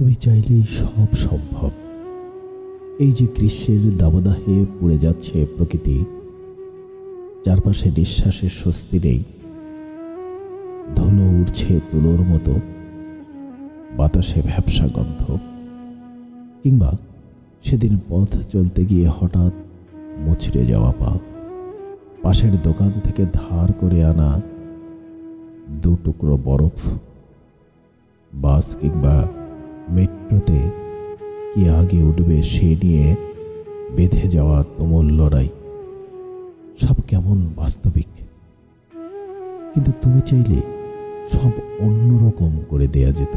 তুমি চাইলেই সব সম্ভব। এই যে গ্রীষ্মের দাবদাহে পুড়ে যাচ্ছে প্রকৃতি, চারপাশে নিঃশ্বাসের স্বস্তি নেই, ধুলো উড়ছে তুলোর মতো, বাতাসে ভ্যাপসা গন্ধ। কিংবা সেদিন পথ চলতে গিয়ে হঠাৎ মুচড়ে যাওয়া পা, পাশের দোকান থেকে ধার করে আনা 2 টুকরো বরফ, বাস কিংবা মেট্রোতে কি আগে উঠবে সে নিয়ে বেঁধে যাওয়া তুমুল লড়াই, সব কেমন বাস্তবিক। কিন্তু তুমি চাইলে সব অন্যরকম করে দেয়া যেত।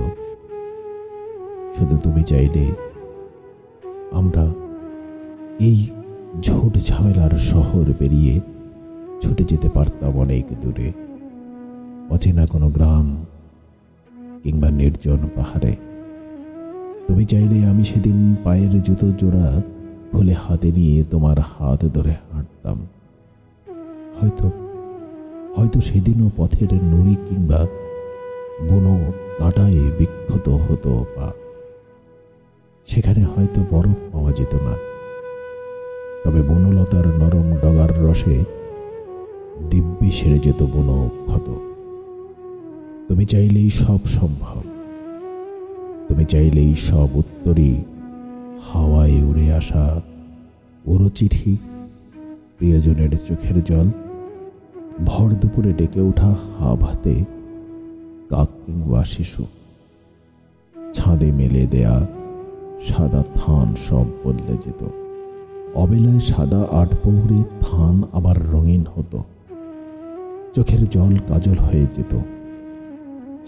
শুধু তুমি চাইলে আমরা এই ঝুট ঝামেলার শহর পেরিয়ে ছুটে যেতে পারতাম অনেক দূরে, অচেনা কোনো গ্রাম কিংবা নির্জন পাহাড়ে। তুমি চাইলে আমি সেদিন পায়ের জুতো জোড়া খুলে হাতে নিয়ে তোমার হাত ধরে হাঁটতাম। হয়তো সেদিনও পথের নুড়ি কিংবা বুনো কাঁটায় বিক্ষত হতো পা। সেখানে হয়তো বরফ পাওয়া যেত না, তবে বনলতার নরম ডগার রসে দিব্যি সেরে যেত বুনো ক্ষত। তুমি চাইলেই সব সম্ভব। তুমি চাইলেই সব উত্তরই হাওয়ায় উড়ে আসা উড়ো চিঠি, প্রিয়জনের চোখের জল, ভর দুপুরে ডেকে ওঠা হাব হাতে কাক কিংবা শিশু, ছাদে মেলে দেয়া সাদা থান সব বদলে যেত। অবেলায় সাদা 8 প্রহরী থান আবার রঙিন হতো, চোখের জল কাজল হয়ে যেত,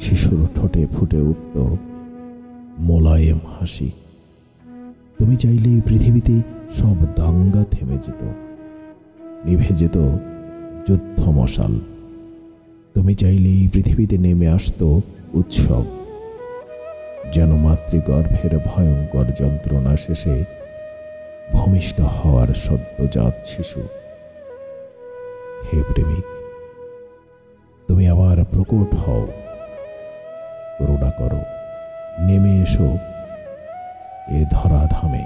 শিশুর ঠোঁটে ফুটে উঠত মোলায়েম হাসি। তুমি চাইলে পৃথিবীতে সব দাঙ্গা থেমে যেত, নিভে যেত যুদ্ধ মশাল। তুমি চাইলেই পৃথিবীতে নেমে আসতো উৎসব, যেন মাতৃগর্ভের ভয়ঙ্কর যন্ত্রণা শেষে ভূমিষ্ঠ হওয়ার সদ্যজাত শিশু। হে প্রেমিক, তুমি আবার প্রকট হও, করুণা করো, নেমে এসো এ ধরাধামে।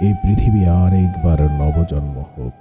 এই পৃথিবী আর একবার নবজন্ম হোক।